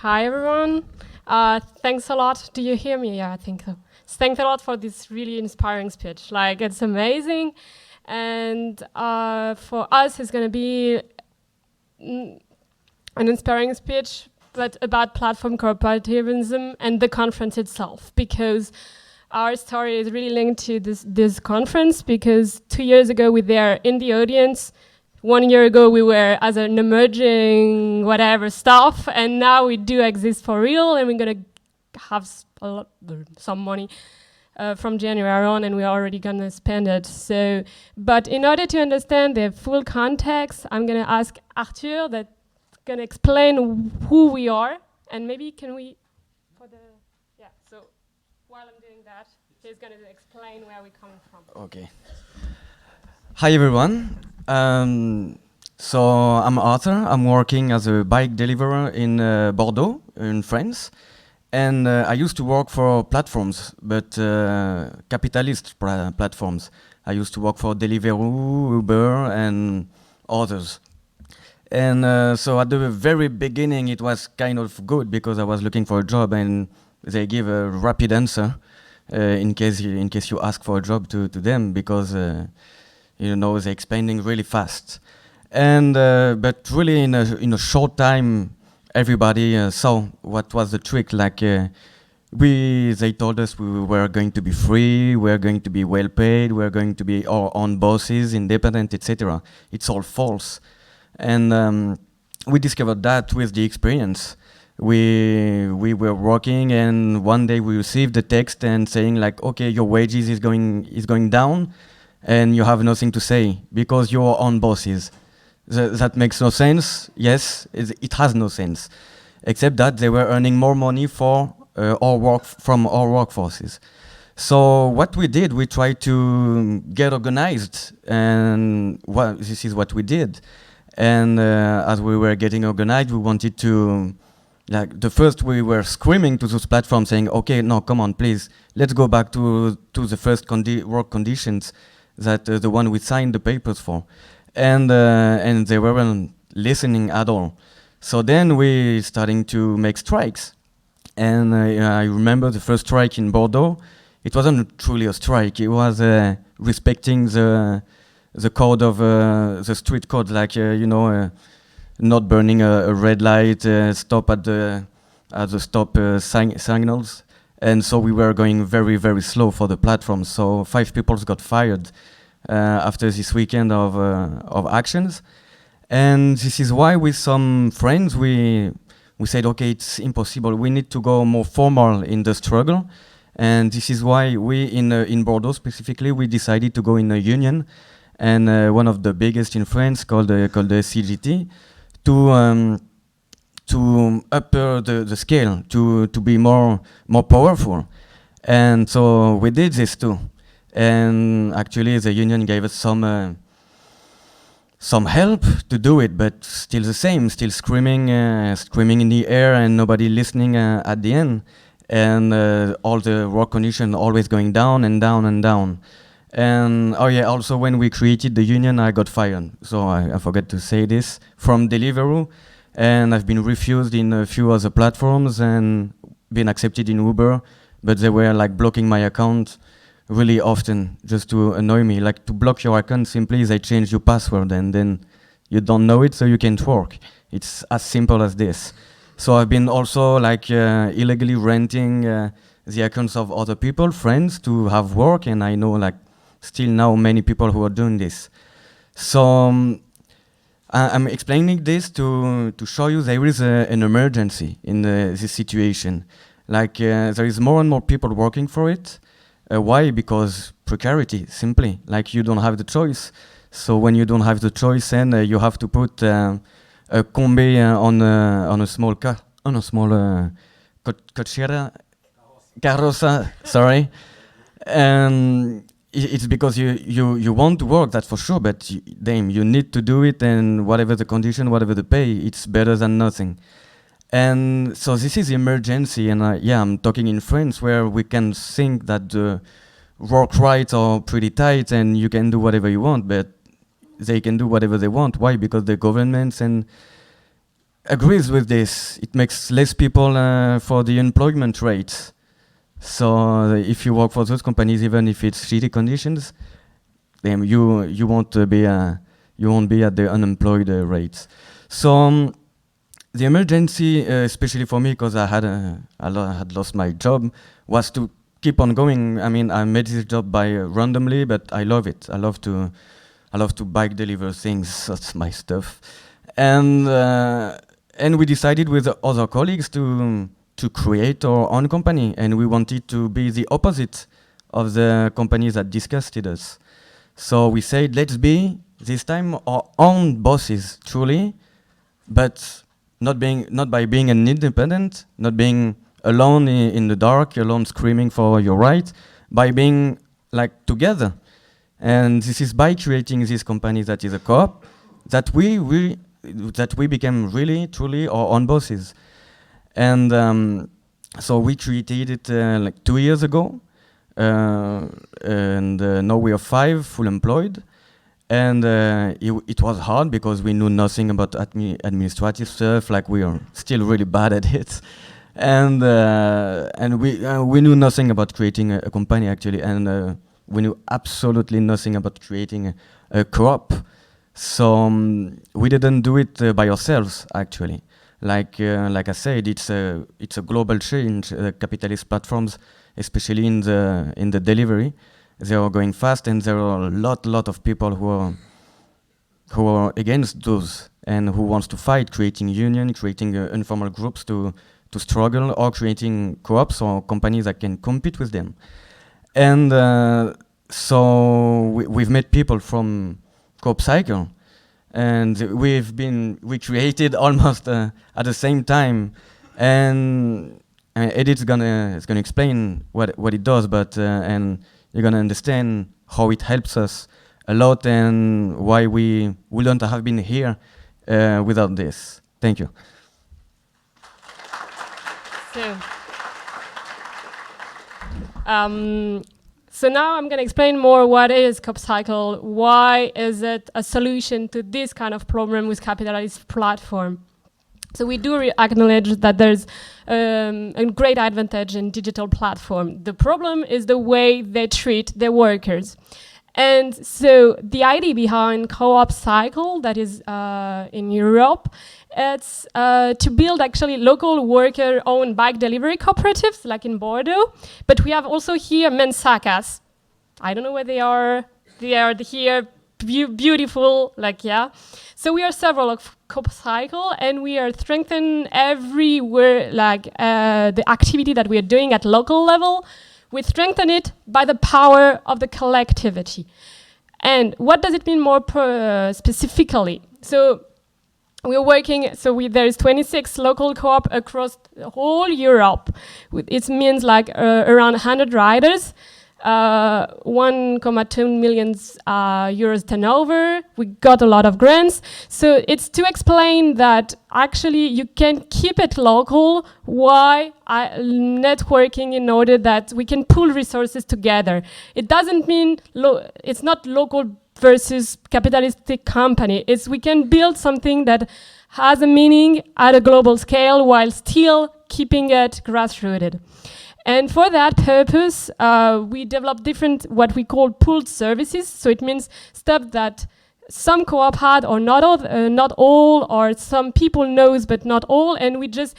Hi everyone. Thanks a lot. Do you hear me? Yeah, I think so. Thanks a lot for this really inspiring speech. Like, it's amazing. And for us, it's going to be an inspiring speech, but about platform cooperativism and the conference itself, because our story is really linked to this conference, because 2 years ago we were in the audience. 1 year ago we were as an emerging whatever stuff, and now we do exist for real, and we're gonna have some money from January on, and we're already gonna spend it. So, but in order to understand the full context, I'm gonna ask Arthur that's gonna explain who we are, and maybe can we, so while I'm doing that, he's gonna explain where we're coming from. Okay. Hi everyone. So I'm Arthur. I'm working as a bike deliverer in Bordeaux, in France. And I used to work for platforms, but capitalist platforms. I used to work for Deliveroo, Uber, and others. And so at the very beginning, it was kind of good because I was looking for a job, and they give a rapid answer in case you ask for a job to them, because they're expanding really fast. And but really in a short time, everybody saw what was the trick. Like they told us we were going to be free, we're going to be well paid, we're going to be our own bosses, independent, etc. It's all false. And we discovered that with the experience. We were working, and one day we received a text and saying like, okay, your wages is going down, and you have nothing to say because you're your own bosses. That makes no sense. Yes, it has no sense, except that they were earning more money for from our workforces. So what we did, we tried to get organized, and this is what we did. And as we were getting organized, we wanted to, the first we were screaming to those platforms saying, okay, no, come on, please, let's go back to the first work conditions that the one we signed the papers for. And they weren't listening at all. So then we starting to make strikes. And I remember the first strike in Bordeaux. It wasn't truly a strike. It was respecting the code of the street code, like not burning a red light, stop at the stop signals. And so we were going very, very slow for the platform. So 5 people got fired after this weekend of actions. And this is why with some friends we said, okay, it's impossible. We need to go more formal in the struggle. And this is why we, in Bordeaux specifically, we decided to go in a union, and one of the biggest in France called the CGT, to upper the scale, to be more powerful. And so we did this too. And actually the union gave us some help to do it, but still the same, still screaming in the air and nobody listening at the end. And all the work conditions always going down and down and down. And oh yeah, also when we created the union, I got fired. So I forgot to say this, from Deliveroo. And I've been refused in a few other platforms and been accepted in Uber, but they were like blocking my account really often just to annoy me. Like, to block your account, simply they change your password and then you don't know it, so you can't work. It's as simple as this. So I've been also like illegally renting the accounts of other people, friends, to have work, and I know like still now many people who are doing this. So I'm explaining this to show you there is an emergency in this situation. Like there is more and more people working for it. Why? Because precarity, simply. Like, you don't have the choice. So when you don't have the choice, then you have to put a combi on a small car, on a small carroza, sorry. And it's because you want to work, that's for sure, but you need to do it, and whatever the condition, whatever the pay, it's better than nothing. And so this is emergency, and I'm talking in France, where we can think that the work rights are pretty tight and you can do whatever you want, but they can do whatever they want. Why? Because the governments and agrees with this. It makes less people for the employment rates. So if you work for those companies, even if it's shitty conditions, then you won't be at the unemployed rates. So the emergency, especially for me, because I had lost my job, was to keep on going. I mean, I made this job by randomly, but I love it. I love to bike deliver things. That's my stuff. And we decided with other colleagues to create our own company, and we wanted to be the opposite of the companies that disgusted us. So we said, let's be this time our own bosses, truly, but not by being an independent, not being alone in the dark, alone screaming for your right, by being like together. And this is by creating this company that is a co-op that we became really, truly our own bosses. And so we created it like 2 years ago, and now we are 5 full employed. And it was hard because we knew nothing about administrative stuff. Like, we are still really bad at it, and we knew nothing about creating a company actually, and we knew absolutely nothing about creating a co-op. So we didn't do it by ourselves actually. Like I said, it's a global change. Capitalist platforms, especially in the delivery, they are going fast, and there are a lot of people who are against those and who wants to fight, creating union, creating informal groups to struggle, or creating co-ops or companies that can compete with them. And so we've met people from CoopCycle, and we created almost at the same time. And Edith's gonna explain what it does, but and you're gonna understand how it helps us a lot and why we wouldn't have been here without this. Thank you. So now I'm going to explain more what is CoopCycle, why is it a solution to this kind of problem with capitalist platform. So we do acknowledge that there's a great advantage in digital platform. The problem is the way they treat their workers. And so the idea behind CoopCycle, that is in Europe, it's to build actually local worker-owned bike delivery cooperatives, like in Bordeaux. But we have also here Mensakas. I don't know where they are. They are here, beautiful, like, yeah. So we are several of CoopCycle, and we are strengthening everywhere, like the activity that we are doing at local level. We strengthen it by the power of the collectivity. And what does it mean more specifically? So we're working, there is 26 local co-op across the whole Europe. It means like around 100 riders, 1.2 million euros turnover. We got a lot of grants. So it's to explain that actually you can keep it local. Why networking in order that we can pool resources together. It doesn't mean it's not local versus capitalistic company. It's we can build something that has a meaning at a global scale while still keeping it grassrooted. And for that purpose, we developed different what we call pooled services. So it means stuff that some co-op had or not all, or some people knows but not all, and we just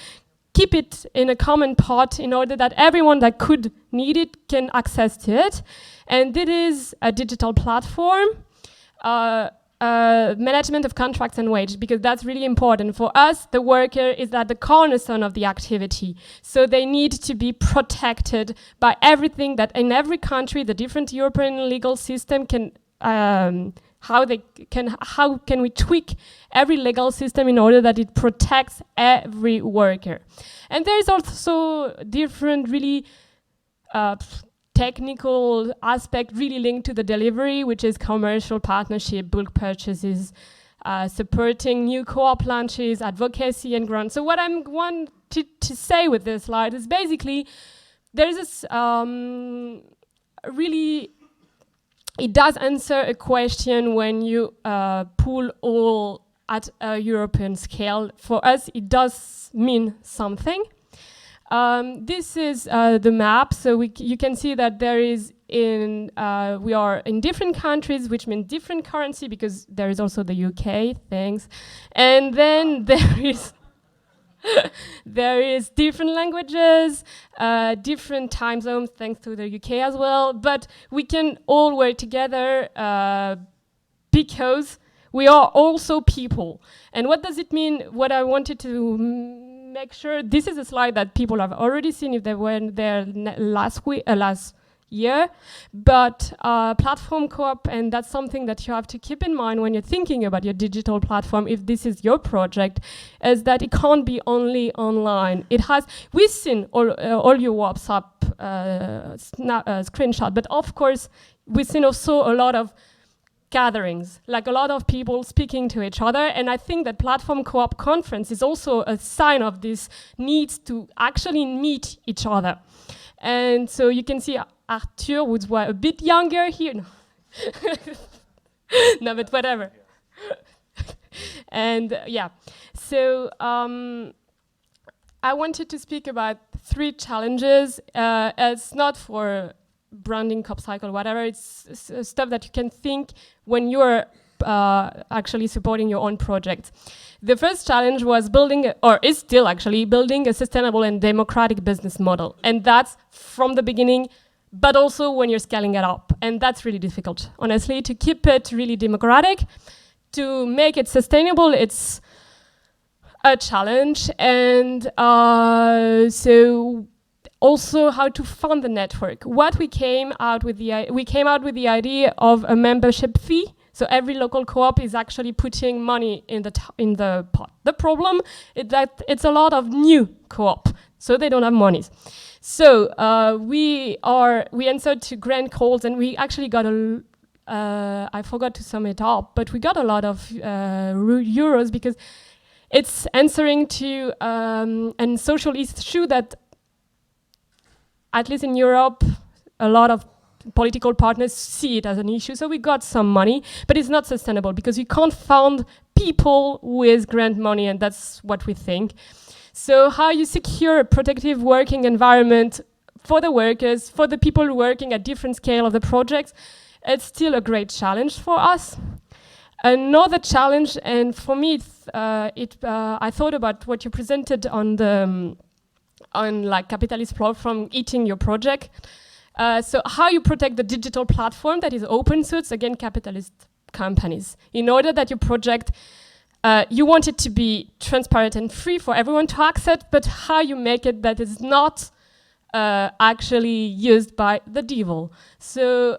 keep it in a common pot in order that everyone that could need it can access to it. And it is a digital platform, management of contracts and wages, because that's really important. For us, the worker is at the cornerstone of the activity. So they need to be protected by everything that in every country, the different European legal system can, how can we tweak every legal system in order that it protects every worker. And there's also different really technical aspect really linked to the delivery, which is commercial partnership, bulk purchases, supporting new co-op launches, advocacy and grants. So what I wanted to say with this slide is basically there's this really, it does answer a question when you pool all at a European scale. For us, it does mean something. This is the map, so you can see that there is we are in different countries, which means different currency, because there is also the UK, thanks. And then there is different languages, different time zones, thanks to the UK as well. But we can all work together because we are also people. And what does it mean? What I wanted to make sure, this is a slide that people have already seen if they weren't there last year, but platform co-op, and that's something that you have to keep in mind when you're thinking about your digital platform, if this is your project, is that it can't be only online. We've seen all your WhatsApp screenshot, but of course, we've seen also a lot of gatherings, like a lot of people speaking to each other, and I think that Platform Co-op Conference is also a sign of this need to actually meet each other. And so you can see Arthur, who's a bit younger here. No, no, but whatever. And yeah, so I wanted to speak about 3 challenges. It's not for branding, CoopCycle, whatever. It's stuff that you can think when you're actually supporting your own project. The first challenge was is still actually building a sustainable and democratic business model. And that's from the beginning, but also when you're scaling it up. And that's really difficult, honestly, to keep it really democratic, to make it sustainable, it's a challenge. And so also how to fund the network. We came out with the idea of a membership fee. So every local co-op is actually putting money in the pot. The problem is that it's a lot of new co-op, so they don't have monies. So we answered to grant calls, and we actually got I forgot to sum it up, but we got a lot of euros because it's answering to a social issue that, at least in Europe, a lot of political partners see it as an issue. So we got some money, but it's not sustainable because you can't fund people with grant money, and that's what we think. So how you secure a protective working environment for the workers, for the people working at different scale of the projects, it's still a great challenge for us. Another challenge, and for me, I thought about what you presented on like capitalist platform eating your project. So how you protect the digital platform that is open source against capitalist companies, in order that your project, you want it to be transparent and free for everyone to access, but how you make it that is not actually used by the devil. So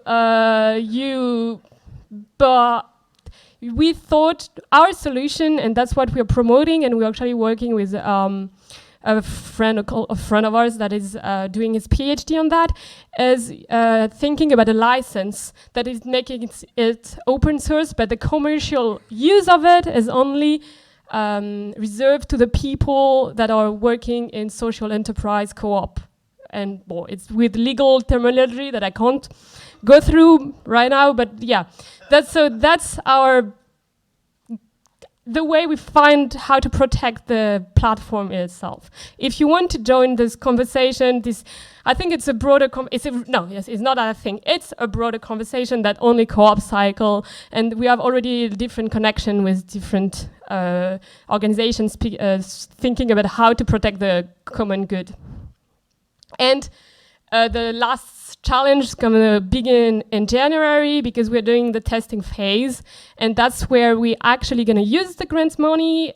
we thought our solution, and that's what we're promoting, and we're actually working with a friend of ours that is doing his PhD on that, is thinking about a license that is making it open source, but the commercial use of it is only reserved to the people that are working in social enterprise co-op. And well, it's with legal terminology that I can't go through right now, but yeah, that's the way we find how to protect the platform itself. If you want to join this conversation, I think it's a broader, it's not a thing. It's a broader conversation that only CoopCycle, and we have already different connection with different organizations thinking about how to protect the common good. And the last challenge is going to begin in January because we're doing the testing phase, and that's where we're actually going to use the grants money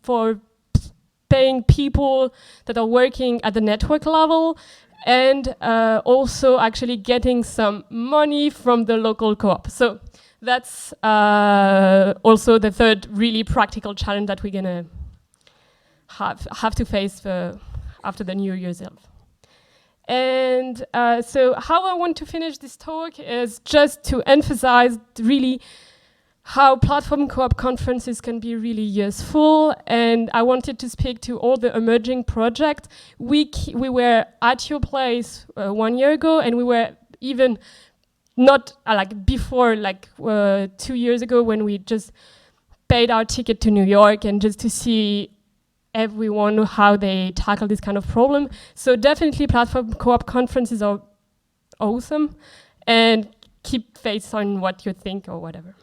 for paying people that are working at the network level, and also actually getting some money from the local co-op. So that's also the third really practical challenge that we're going to have to face after the New Year's Eve. And so how I want to finish this talk is just to emphasize really how platform co-op conferences can be really useful. And I wanted to speak to all the emerging projects. We were at your place 1 year ago, and we were even not like before, like 2 years ago, when we just paid our ticket to New York and just to see everyone how they tackle this kind of problem. So definitely platform co-op conferences are awesome, and keep faith on what you think or whatever.